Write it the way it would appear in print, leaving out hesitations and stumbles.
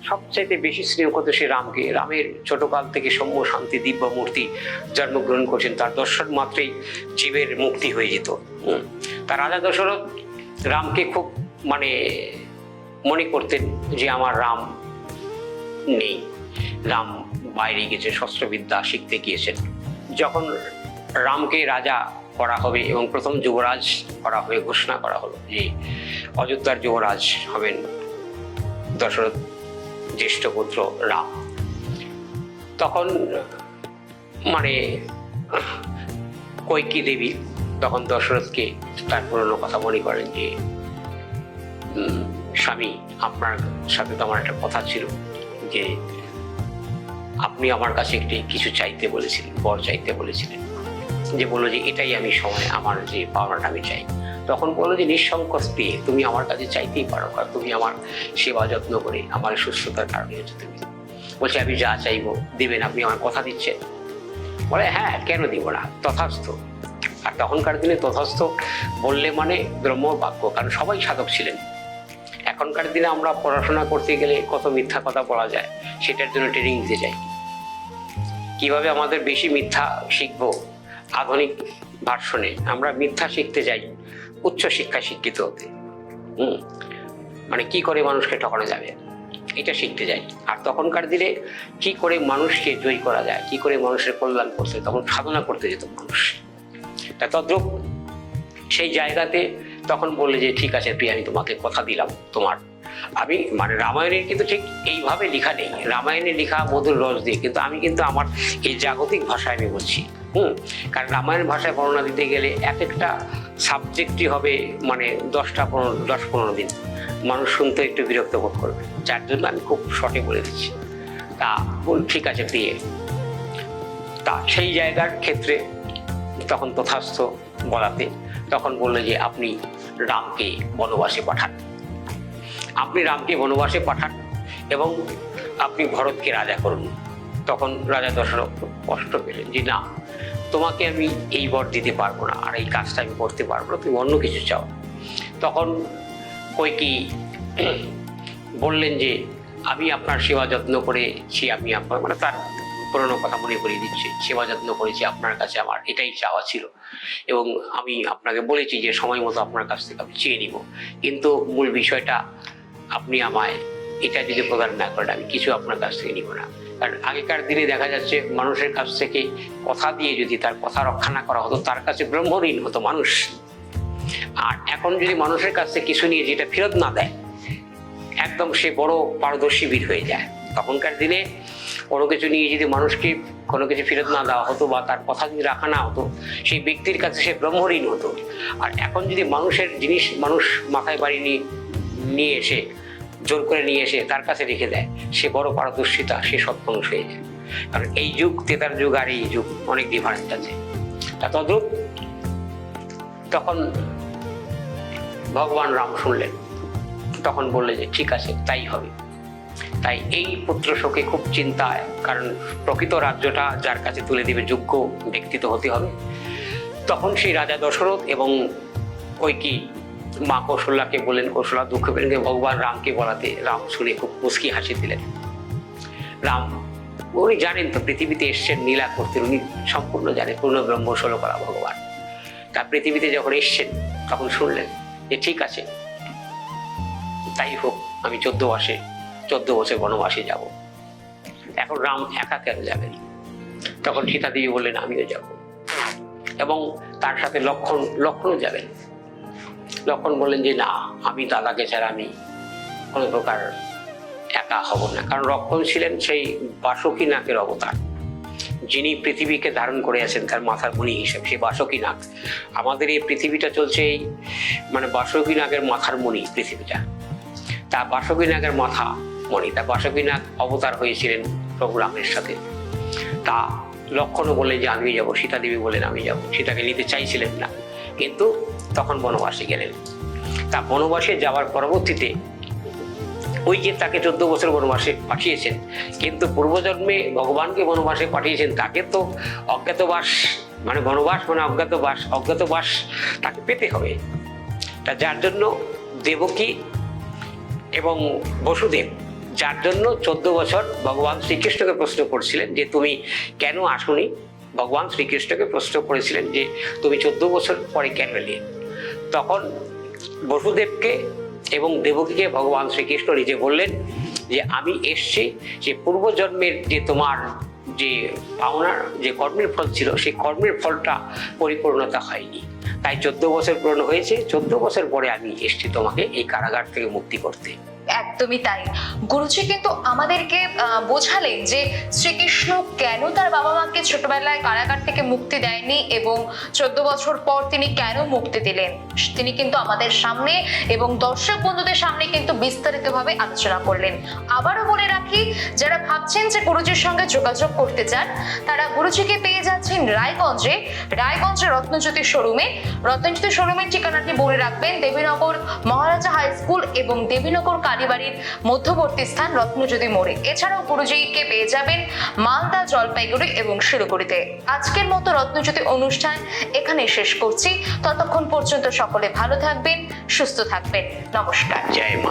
সবচাইতে বেশি স্নেহ করত সে রামকে। রামের ছোটকাল থেকে সৌম্য শান্তি দিব্য মূর্তি জন্মগ্রহণ করছেন, তার দর্শন মাত্রেই জীবের মুক্তি হয়ে যেত। তার রাজা দশরথ রামকে খুব মনে করতেন যে আমার রাম নেই, রাম বাইরে গেছে, শস্ত্রবিদ্যা শিখতে গিয়েছেন। যখন রামকে রাজা করা হবে এবং প্রথম যুবরাজ করা হয়ে ঘোষণা করা হলো যে অযোধ্যার যুবরাজ হবেন দশরথ জ্যেষ্ঠ পুত্র রাম, তখন কৈকি দেবী তখন দশরথকে তার পুরনো কথা মনে করেন যে স্বামী, আপনার সাথে তো আমার একটা কথা ছিল যে আপনি আমার কাছে একটি কিছু চাইতে বলেছিলেন, বর চাইতে বলেছিলেন, যে বললো যে এটাই আমি সময় আমার যে পাওনাটা আমি চাই। তখন বললো যে নিঃসংকোচ দিয়ে তুমি আমার কাছে চাইতেই পারো, কারণ তুমি আমার সেবা যত্ন করে আমার সুস্থতার কারণে হচ্ছে। তুমি বলছে আমি যা চাইবো দেবেন, আপনি আমার কথা দিচ্ছেন? বলে হ্যাঁ, কেন দিব না, তথাস্থ। আর তখনকার দিনে তথাস্থ বললে ব্রহ্ম বাক্য, কারণ সবাই সাধক ছিলেন। এখনকার দিনে আমরা পড়াশোনা করতে গেলে কত মিথ্যা কথা বলা যায়, সেটার জন্য ট্রেনিং দিতে যাই। কিভাবে আমাদের বেশি মিথ্যা শিখবো, আধুনিক ভার্সনে আমরা মিথ্যা শিখতে যাই উচ্চ শিক্ষায় শিক্ষিত হতে। কি করে মানুষকে ঠকানো যাবে এটা শিখতে যাই। আর তখনকার দিনে কি করে মানুষকে জয়ী করা যায়, কি করে মানুষের কল্যাণ করতে, তখন সাধনা করতে যেত মানুষ। তা তদ্রূপ সেই জায়গাতে তখন বললে যে ঠিক আছে প্রিয়া, আমি তোমাকে কথা দিলাম, তোমার আমি রামায়ণের কিন্তু ঠিক এইভাবে লেখা নেই, রামায়ণে লেখা মধুর রস দিয়ে, কিন্তু আমি কিন্তু আমার এই জাগতিক ভাষায় আমি বলছি। কারণ রামায়ণ ভাষায় বর্ণনা দিতে গেলে এক একটা সাবজেক্টই হবে 10-15 দিন, মানুষ শুনতে একটু বিরক্ত বোধ করবে, যার জন্য আমি খুব শর্টে বলে দিচ্ছি। তা ঠিক আছে প্রিয়ে। তা সেই জায়গার ক্ষেত্রে তখন তথাস্থ বলাতে তখন বললো যে আপনি রামকে বনবাসে পাঠান, আপনি রামকে বনবাসে পাঠান এবং আপনি ভরতকে রাজা করুন। তখন রাজা দশরথ কষ্ট পেলেন যে না, তোমাকে আমি এই বর দিতে পারবো না, আর এই কাজটা আমি করতে পারবো না, তুমি অন্য কিছু চাও। তখন কৈকি বললেন যে আমি আপনার সেবা যত্ন করেছি, আমি আপনার তার পুরনো কথা মনে করিয়ে দিচ্ছে, সেবা যত্ন করেছি, আপনার কাছে আমার এটাই চাওয়া ছিল এবং আমি আপনাকে বলেছি যে সময় মতো আপনার কাছ থেকে আমি চেয়ে নিব, কিন্তু মূল বিষয়টা আপনি আমায় এটা যদি প্রদান না করেন আমি কিছু আপনার কাছ থেকে নিব না। কারণ আগেকার দিনে দেখা যাচ্ছে মানুষের কাছ থেকে কথা দিয়ে যদি তার কথা রক্ষা না করা হতো, তার কাছে ব্রহ্মঋণ হতো মানুষ। আর এখন যদি মানুষের কাছ থেকে কিছু নিয়ে যেটা ফেরত না দেয়, একদম সে বড় পারদর্শী বীর হয়ে যায়। তখনকার দিনে কোনো কিছু নিয়ে যদি মানুষকে কোনো কিছু ফেরত না দেওয়া হতো বা তার কথা যদি রাখা না হতো, সেই ব্যক্তির কাছে সে ব্রহ্মঋণ হতো। আর এখন যদি মানুষের জিনিস মানুষ মাথায় বাড়ি নিয়ে এসে জোর করে নিয়ে এসে তার কাছে রেখে দেয়, সে বড় পারদর্শিতা, সে সৎপুরুষ হয়ে যায়। কারণ এই যুগ, তেতার যুগ আর এই যুগ অনেক ডিফারেন্স আছে। তা তদ্রূপ তখন ভগবান রাম শুনলেন, তখন বললে যে ঠিক আছে তাই হবে। তাই এই পুত্র শোকে খুব চিন্তায়, কারণ প্রকৃত রাজ্যটা যার কাছে তুলে দিবে যোগ্য ব্যক্তি তো হতে হবে। তখন সেই রাজা দশরথ এবং কৈকি মা কৌশল্যাকে বললেন, কৌশল্যা দুঃখ পেলেন ভগবান রামকে বলাতে। রাম শুনে খুব মুচকি হাসি দিলেন। রাম উনি জানেন তো পৃথিবীতে এসছেন লীলা করতে, উনি সম্পূর্ণ জানেন, পূর্ণ ব্রহ্ম ষোলো করা ভগবান। তা পৃথিবীতে যখন এসছেন তখন শুনলেন যে ঠিক আছে তাই হোক, আমি 14 বছর বনবাসে যাব। এখন রাম একা কেন যাবেন? তখন সীতা দেবী বললেন আমিও যাব এবং তার সাথে লক্ষণও যাবেন। লক্ষণ বললেন যে না, আমি দাদাকে ছাড়া আমি কোনো প্রকার একা হব না। কারণ লক্ষণ ছিলেন সেই বাসুকী নাগের অবতার, যিনি পৃথিবীকে ধারণ করে আছেন তার মাথার মণি হিসেবে, সেই বাসুকী নাগ। আমাদের এই পৃথিবীটা চলছে এই বাসুকী নাগের মাথার মণি পৃথিবীটা। তা বাসুকী নাগের মাথা মণি, তা বাসুকী নাগ অবতার হয়েছিলেন প্রভু রামের সাথে। তা লক্ষণও বললেন যে আমি যাব, সীতা দেবী বললেন আমি যাব। সীতাকে নিতে চাইছিলেন না, কিন্তু তখন বনবাসে গেলেন। তা বনবাসে যাওয়ার পরবর্তীতে ওই যে তাকে 14 বছর বনবাসে পাঠিয়েছেন, কিন্তু পূর্বজন্মে ভগবানকে বনবাসে পাঠিয়েছেন, তাকে তো অজ্ঞাতবাস বনবাস অজ্ঞাতবাস তাকে পেতে হবে। তা যার জন্য দেবকী এবং বসুদেব যার জন্য 14 বছর ভগবান শ্রীকৃষ্ণকে প্রশ্ন করছিলেন যে তুমি কেন আসোনি। ভগবান শ্রীকৃষ্ণকে প্রশ্ন করেছিলেন যে তুমি 14 বছর পরে কেন এলে। তখন বসুদেবকে এবং দেবকীকে ভগবান শ্রীকৃষ্ণ নিজে বললেন যে আমি এসছি যে পূর্বজন্মের যে তোমার যে পাওনার যে কর্মের ফল ছিল সেই কর্মের ফলটা পরিপূর্ণতা হয়নি, তাই 14 বছর পূর্ণ হয়েছে। 14 বছর পরে আমি এসছি তোমাকে এই কারাগার থেকে মুক্তি করতে। একদমই তাই। গুরুজি কিন্তু আমাদেরকে বোঝালেন যে শ্রীকৃষ্ণ কেন তার বাবা মাকে ছোটবেলায় কারাগার থেকে মুক্তি দেয়নি এবং 14 বছর পর তিনি কেন মুক্তি দিলেন, তিনি কিন্তু আমাদের সামনে এবং দর্শক বন্ধুদের সামনে কিন্তু বিস্তারিতভাবে আলোচনা করলেন। আবারও বলে রাখি, যারা ভাবছেন যে গুরুজির সঙ্গে যোগাযোগ করতে চান তারা গুরুজিকে পেয়ে যাচ্ছেন রায়গঞ্জে রত্নজ্যোতি শোরুমে। রত্নজ্যোতি শোরুমের ঠিকানাটি বলে রাখবেন, দেবীনগর মহারাজা হাই স্কুল এবং দেবীনগর কালীবাড়ির মধ্যবর্তী স্থান রত্নজ্যোতি মোড়ে। এছাড়াও গুরুজিকে পেয়ে যাবেন মালদা, জলপাইগুড়ি এবং শিলিগুড়িতে। আজকের মতো রত্নজ্যোতি অনুষ্ঠান এখানে শেষ করছি। ততক্ষণ পর্যন্ত সকলে ভালো থাকবেন, সুস্থ থাকবেন। নমস্কার। জয় মা।